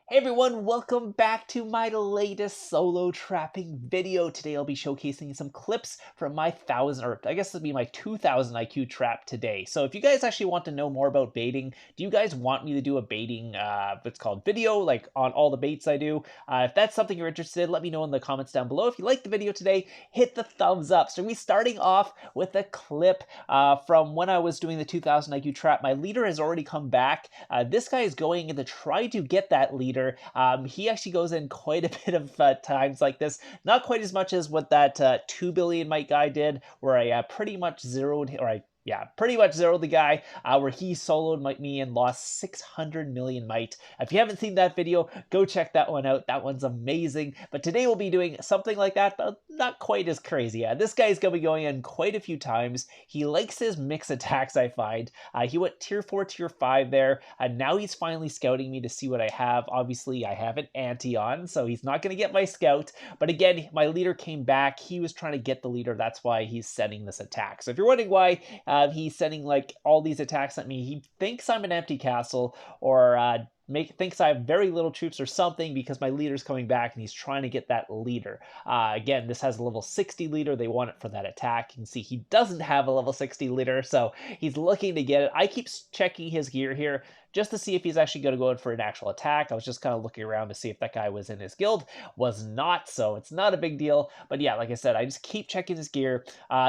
Hey everyone, welcome back to my latest solo trapping video. Today I'll be showcasing some clips from my 1000, or I guess it'll be my 2000 IQ trap today. So if you guys actually want to know more about baiting, do you guys want me to do a baiting, what's called video, like on all the baits I do? If that's something you're interested in, let me know in the comments down below. If you like the video today, hit the thumbs up. So we're starting off with a clip from when I was doing the 2000 IQ trap. My leader has already come back. This guy is going in to try to get that leader. He actually goes in quite a bit of times like this. Not quite as much as what that 2 billion might guy did, where I pretty much zeroed, or pretty much zeroed the guy, where he soloed me and lost 600 million might. If you haven't seen that video, go check that one out. That one's amazing. But today we'll be doing something like that, but not quite as crazy. Yeah, this guy's going to be going in quite a few times. He likes his mix attacks, I find. He went tier 4, tier 5 there. Now he's finally scouting me to see what I have. Obviously, I have an anti on, so he's not going to get my scout. But again, my leader came back. He was trying to get the leader. That's why he's sending this attack. So if you're wondering why he's sending like all these attacks at me, he thinks I'm an empty castle, or thinks I have very little troops or something, because my leader's coming back and he's trying to get that leader. Again, this has a level 60 leader. They want it for that attack. You can see he doesn't have a level 60 leader, so he's looking to get it. I keep checking his gear here just to see if he's actually going to go in for an actual attack. I was just kind of looking around to see if that guy was in his guild. Was not, so it's not a big deal. But yeah, like I said, I just keep checking his gear.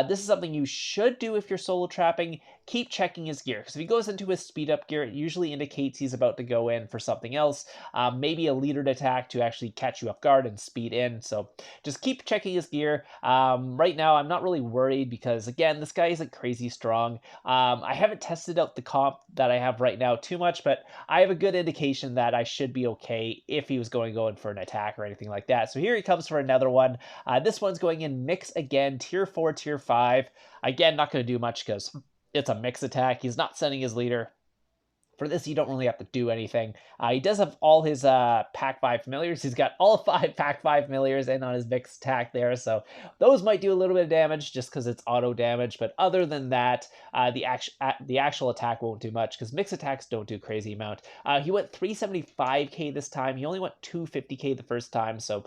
This is something you should do if you're solo trapping. Keep checking his gear, because if he goes into his speed up gear, it usually indicates he's about to go in for something else, maybe a leadered attack to actually catch you off guard and speed in. So just keep checking his gear. Right now, I'm not really worried because, again, this guy isn't crazy strong. I haven't tested out the comp that I have right now too much, but I have a good indication that I should be okay if he was going for an attack or anything like that. So here he comes for another one. This one's going in mix again, tier 4, tier 5. Again, not going to do much because it's a mix attack. He's not sending his leader. For this, you don't really have to do anything. He does have all his Pack 5 familiars. He's got all 5 Pack 5 familiars in on his mixed attack there, so those might do a little bit of damage just because it's auto damage. But other than that, the actual attack won't do much, because mixed attacks don't do crazy amount. He went 375k this time. He only went 250k the first time, so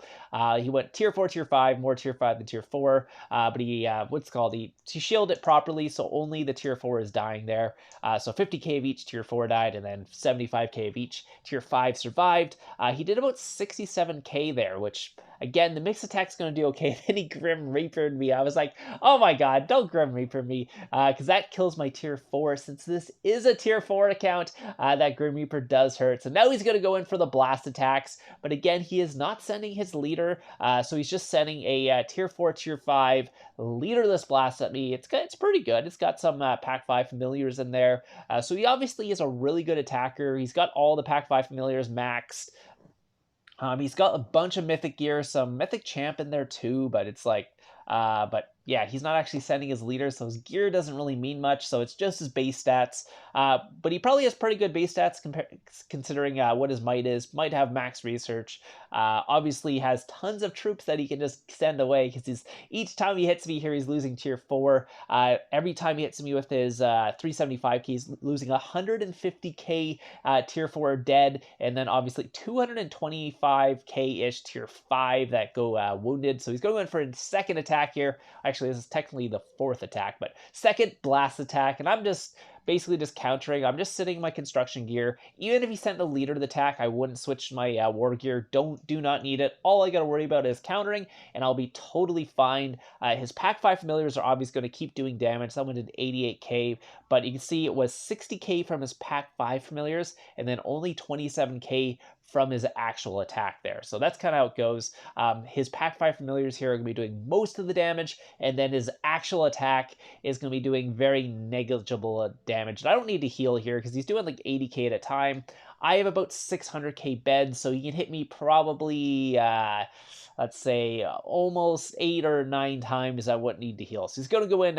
he went tier 4, tier 5, more tier 5 than tier 4. But he, he shielded it properly, so only the tier 4 is dying there. So 50k of each tier 4 died, and then 75k of each tier 5 survived. He did about 67k there, which, again, the mixed attack's going to do okay. Then he Grim Reapered me. I was like, oh my god, don't Grim Reaper me, because that kills my tier 4. Since this is a tier 4 account, that Grim Reaper does hurt. So now he's going to go in for the blast attacks, but again, he is not sending his leader, so he's just sending a tier 4, tier 5 leaderless blast at me. It's pretty good. It's got some Pack 5 familiars in there, so he obviously is a really good attacker. He's got all the Pack 5 familiars maxed. He's got a bunch of mythic gear, some mythic champ in there too, but it's like, but yeah, he's not actually sending his leader, so his gear doesn't really mean much, so it's just his base stats. But he probably has pretty good base stats considering what his might is. Might have max research. Obviously has tons of troops that he can just send away, because each time he hits me here, he's losing tier 4. Every time he hits me with his 375k, he's losing 150k tier 4 dead, and then obviously 225k-ish tier 5 that go wounded. So he's going in for a second attack here. Actually, this is technically the 4th attack, but second blast attack, and I'm just basically just countering. I'm just sitting in my construction gear. Even if he sent the leader to the attack, I wouldn't switch my war gear. Do not need it. All I got to worry about is countering, and I'll be totally fine. His Pack 5 familiars are obviously going to keep doing damage. That one did 88k, but you can see it was 60k from his Pack 5 familiars, and then only 27k from his actual attack there. So that's kind of how it goes. His Pack 5 familiars here are going to be doing most of the damage, and then his actual attack is going to be doing very negligible damage. And I don't need to heal here because he's doing like 80k at a time. I have about 600k beds, so he can hit me probably, let's say, almost 8 or 9 times I wouldn't need to heal. So he's going to go in,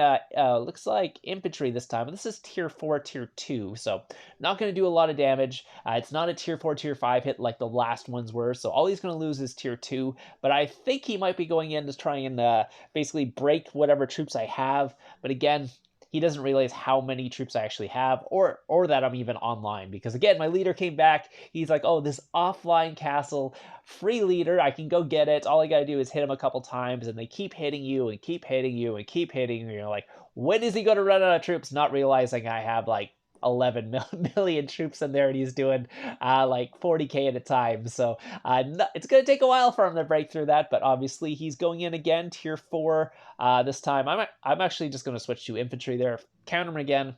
looks like infantry this time. And this is tier 4, tier 2, so not going to do a lot of damage. It's not a tier 4, tier 5 hit like the last ones were, so all he's going to lose is tier 2. But I think he might be going in to try and basically break whatever troops I have. But again, he doesn't realize how many troops I actually have, or that I'm even online. Because again, my leader came back. He's like, oh, this offline castle, free leader, I can go get it. All I gotta do is hit him a couple times, and they keep hitting you and keep hitting you and keep hitting you. You're like, when is he gonna run out of troops? Not realizing I have like 11 million troops in there, and he's doing like 40k at a time. So it's going to take a while for him to break through that, but obviously he's going in again, tier 4 this time. I'm actually just going to switch to infantry there, counter him again.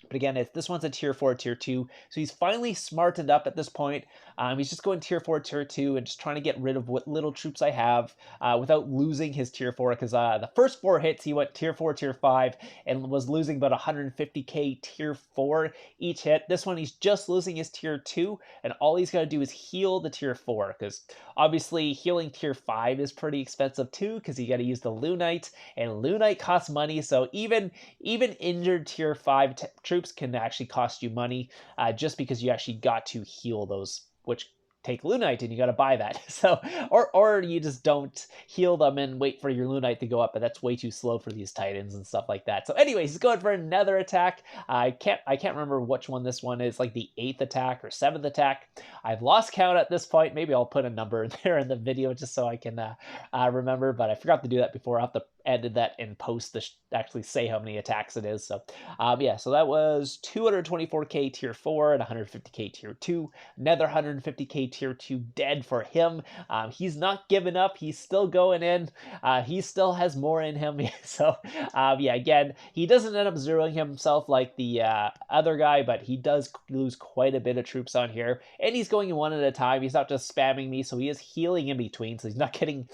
But again, this one's a tier 4, tier 2. So he's finally smartened up at this point. He's just going tier 4, tier 2, and just trying to get rid of what little troops I have without losing his tier 4. Because the first 4 hits, he went tier 4, tier 5, and was losing about 150k tier 4 each hit. This one, he's just losing his tier 2, and all he's got to do is heal the tier 4. Because obviously, healing tier 5 is pretty expensive too, because you got to use the Lunite, and Lunite costs money. So even injured tier 5 troops can actually cost you money just because you actually got to heal those, which take Lunite, and you got to buy that. So, or you just don't heal them and wait for your Lunite to go up, but that's way too slow for these Titans and stuff like that. So anyways, he's going for another attack. I can't remember which one this one is, like the 8th attack or 7th attack. I've lost count at this point. Maybe I'll put a number there in the video just so I can remember, but I forgot to do that before. I'll have to edit that in post to actually say how many attacks it is. So yeah, so that was 224k tier 4 and 150k tier 2. Another 150k tier 2 dead for him. He's not giving up. He's still going in. He still has more in him. So yeah, again, he doesn't end up zeroing himself like the other guy, but he does lose quite a bit of troops on here, and he's going one at a time. He's not just spamming me, so he is healing in between, so he's not getting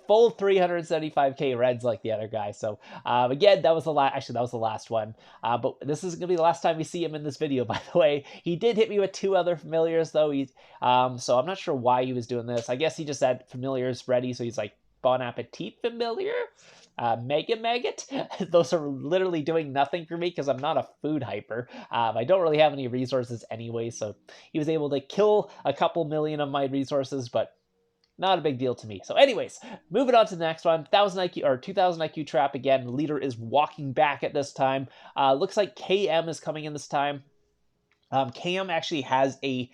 full 375k reds like the other guy. So again, that was the last. Actually, that was the last one. But this is gonna be the last time we see him in this video. By the way, he did hit me with 2 other familiars though. So I'm not sure why he was doing this. I guess he just had familiars ready, so he's like Bon Appetit familiar. Mega Maggot. Those are literally doing nothing for me because I'm not a food hyper. I don't really have any resources anyway, so he was able to kill a couple million of my resources, but not a big deal to me. So anyways, moving on to the next one, 1000 IQ or 2000 IQ trap again. The leader is walking back at this time. Looks like KM is coming in this time. KM actually has a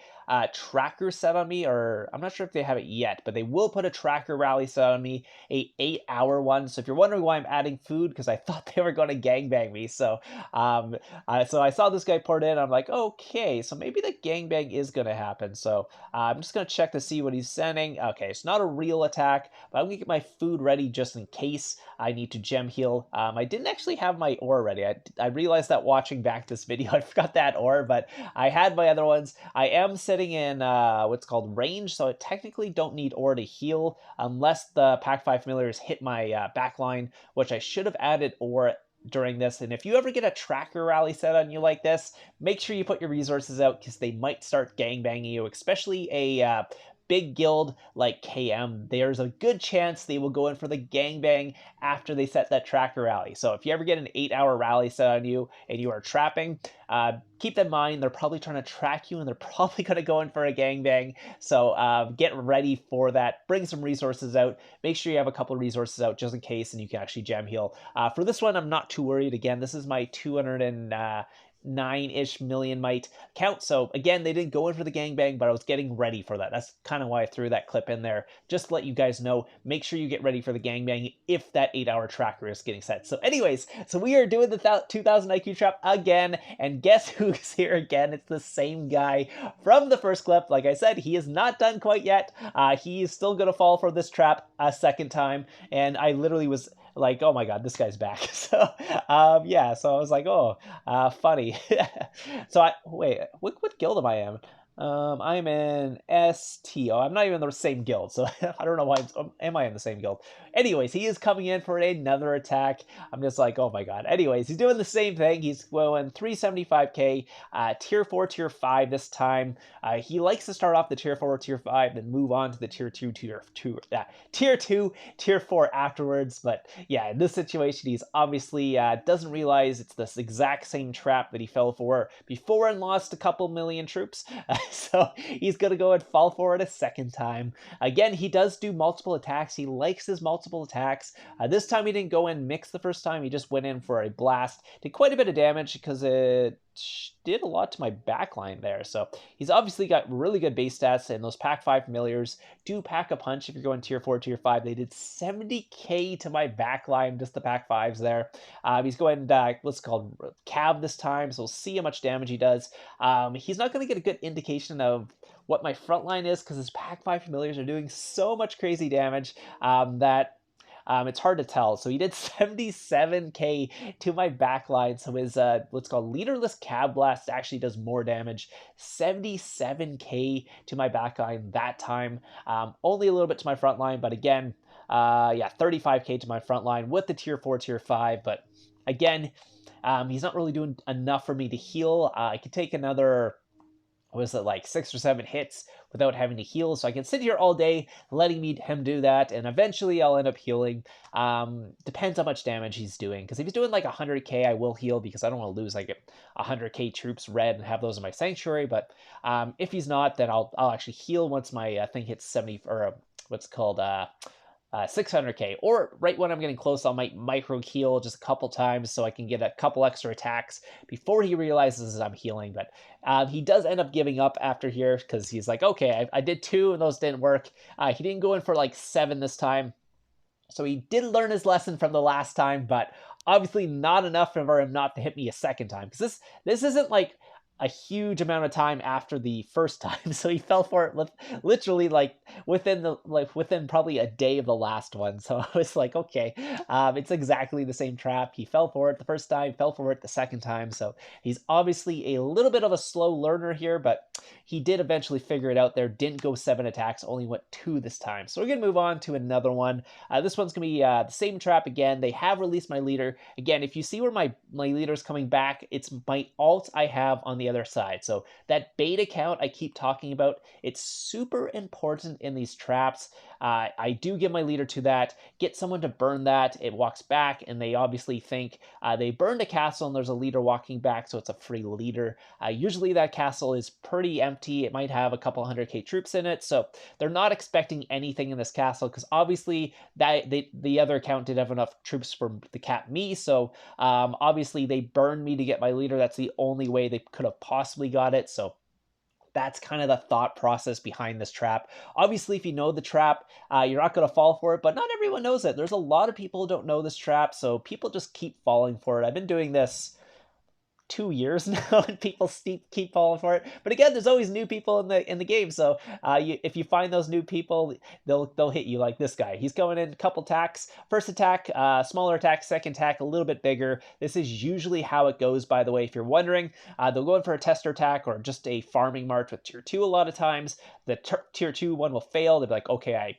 tracker set on me, or I'm not sure if they have it yet, but they will put a tracker rally set on me, a 8-hour one. So if you're wondering why I'm adding food, because I thought they were going to gangbang me. So so I saw this guy poured in. I'm like, okay, so maybe the gangbang is going to happen. So I'm just going to check to see what he's sending. Okay, it's not a real attack, but I'm going to get my food ready just in case I need to gem heal. I didn't actually have my ore ready. I realized that watching back this video, I forgot that ore, but I had my other ones. I am sitting in what's called range, so I technically don't need ore to heal unless the Pack 5 familiars hit my backline, which I should have added ore during this. And if you ever get a tracker rally set on you like this, make sure you put your resources out because they might start gangbanging you, especially a big guild like KM. There's a good chance they will go in for the gangbang after they set that tracker rally. So if you ever get an 8-hour rally set on you and you are trapping, keep that in mind. They're probably trying to track you, and they're probably going to go in for a gangbang. So get ready for that. Bring some resources out. Make sure you have a couple of resources out just in case, and you can actually gem heal. For this one, I'm not too worried. Again, this is my 209-ish million might count. So again, they didn't go in for the gangbang, but I was getting ready for that. That's kind of why I threw that clip in there, just to let you guys know. Make sure you get ready for the gangbang if that 8-hour tracker is getting set. So anyways, so we are doing the 2000 IQ trap again, and guess who's here again? It's the same guy from the first clip. Like I said, he is not done quite yet. He is still gonna fall for this trap a second time, and I literally was like, oh my god, this guy's back. So yeah, so I was like, oh, funny. So wait, what guild am I in? I'm in STO. I'm not even in the same guild, so I don't know why. Am I in the same guild? Anyways, he is coming in for another attack. I'm just like, oh my god. Anyways, he's doing the same thing. He's going 375k, tier 4, tier 5 this time. He likes to start off the tier 4, tier 5, then move on to the tier 2, tier 2, tier 4 afterwards. But yeah, in this situation, he's obviously doesn't realize it's this exact same trap that he fell for before and lost a couple million troops. So he's going to go and fall for it a second time. Again, he does do multiple attacks. He likes his multiple attacks. This time he didn't go in mix the first time. He just went in for a blast. Did quite a bit of damage because it did a lot to my backline there. So he's obviously got really good base stats, and those pack 5 familiars do pack a punch if you're going tier 4, tier 5. They did 70k to my backline, just the pack 5s there. He's going, what's called Cav this time, so we'll see how much damage he does. He's not going to get a good indication of what my front line is because his pack 5 familiars are doing so much crazy damage that it's hard to tell. So he did 77k to my backline. So his what's called leaderless Cab Blast actually does more damage. 77k to my backline that time. Only a little bit to my front line, but again, yeah, 35k to my front line with the tier 4, tier 5. But again, he's not really doing enough for me to heal. I could take another, was it like 6 or 7 hits without having to heal, so I can sit here all day letting him do that, and eventually I'll end up healing. Depends how much damage he's doing, because if he's doing like 100k, I will heal because I don't want to lose like 100k troops red and have those in my sanctuary. But if he's not, then I'll actually heal once my thing hits 70, or what's called 600k, or right when I'm getting close, I might micro heal just a couple times so I can get a couple extra attacks before he realizes I'm healing. But he does end up giving up after here because he's like, okay, I did 2 and those didn't work. He didn't go in for like 7 this time, so he did learn his lesson from the last time, but obviously not enough for him not to hit me a second time, because this isn't like a huge amount of time after the first time. So he fell for it literally like within probably a day of the last one. So I was like, okay, it's exactly the same trap. He fell for it the first time, fell for it the second time. So he's obviously a little bit of a slow learner here, but he did eventually figure it out there. Didn't go 7 attacks, only went 2 this time. So we're gonna move on to another one. This one's gonna be the same trap again. They have released my leader. Again, if you see where my leader's coming back, it's my alt I have on the other side. So that bait account I keep talking about, it's super important in these traps. I do give my leader to that, get someone to burn that, it walks back, and they obviously think they burned a castle and there's a leader walking back, so it's a free leader. Usually that castle is pretty empty. It might have a couple 100k troops in it, so they're not expecting anything in this castle, because obviously the other account did have enough troops for the cap me, so obviously they burned me to get my leader. That's the only way they could have possibly got it. So that's kind of the thought process behind this trap. Obviously, if you know the trap, you're not going to fall for it, but not everyone knows it. There's a lot of people who don't know this trap, so people just keep falling for it. I've been doing this 2 years now, and people keep falling for it. But again, there's always new people in the game, so if you find those new people, they'll hit you like this guy. He's going in a couple attacks. First attack, smaller attack. Second attack, a little bit bigger. This is usually how it goes, by the way, if you're wondering. They'll go in for a tester attack or just a farming march with tier 2 a lot of times. The tier 2 one will fail. They'll be like, okay, I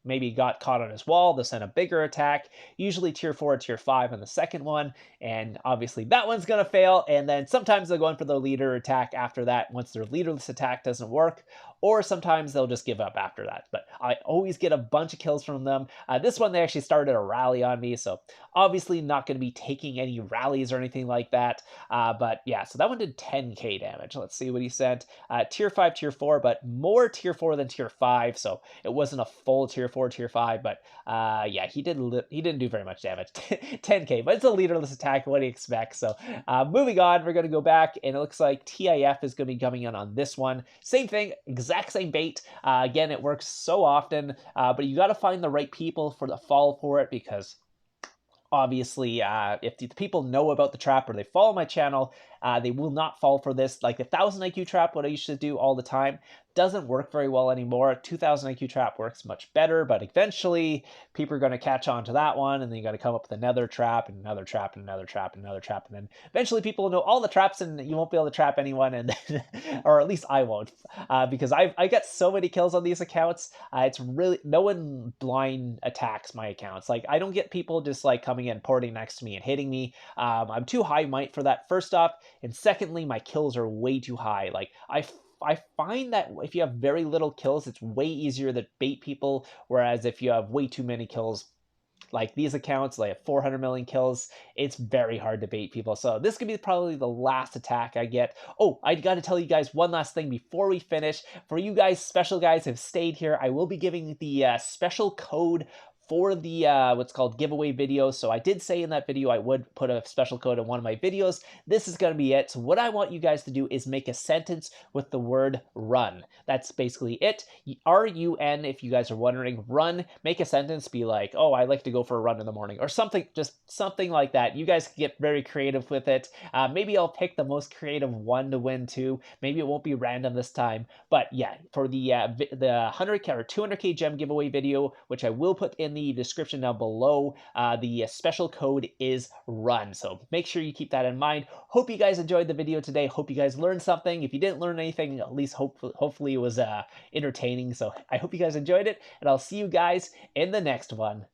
maybe got caught on his wall. They'll send a bigger attack, usually tier 4 or tier 5 on the second one, and obviously that one's going to fail. And then sometimes they'll go in for the leader attack after that once their leaderless attack doesn't work, or sometimes they'll just give up after that. But I always get a bunch of kills from them. This one, they actually started a rally on me, so obviously not going to be taking any rallies or anything like that. But yeah, so that one did 10k damage. Let's see what he sent. Tier 5, tier 4, but more tier 4 than tier 5, so it wasn't a full tier 4, tier 5, but yeah, he didn't do very much damage. 10k, but it's a leaderless attack. What do you expect? So moving on, we're going to go back, and it looks like TIF is going to be coming in on this one. Same thing, exact same bait. Again, it works so often, but you got to find the right people for the fall for it, because obviously, if the people know about the trap or they follow my channel, they will not fall for this. Like the 1000 IQ trap, what I used to do all the time, doesn't work very well anymore. 2000 IQ trap works much better, but eventually people are going to catch on to that one, and then you got to come up with another trap and another trap and another trap and another trap, and then eventually people will know all the traps, and you won't be able to trap anyone, and or at least I won't, because I get so many kills on these accounts. It's really, no one blind attacks my accounts. Like, I don't get people just like coming in, porting next to me and hitting me. I'm too high might for that, first off, and secondly, my kills are way too high. Like, I find that if you have very little kills, it's way easier to bait people, whereas if you have way too many kills, like these accounts, like 400 million kills. It's very hard to bait people. So this could be probably the last attack I get. Oh, I got to tell you guys one last thing before we finish. For you guys, special guys who have stayed here, I will be giving the special code for the what's called giveaway video. So I did say in that video I would put a special code in one of my videos. This is going to be it. So what I want you guys to do is make a sentence with the word run. That's basically it. R-U-N, if you guys are wondering, run. Make a sentence, be like, oh, I like to go for a run in the morning, or something, just something like that. You guys can get very creative with it. Maybe I'll pick the most creative one to win too. Maybe it won't be random this time. But yeah, for the 100k or 200k gem giveaway video, which I will put in the description down below, the special code is RUN. So make sure you keep that in mind. Hope you guys enjoyed the video today. Hope you guys learned something. If you didn't learn anything, at least hopefully it was entertaining. So I hope you guys enjoyed it, and I'll see you guys in the next one.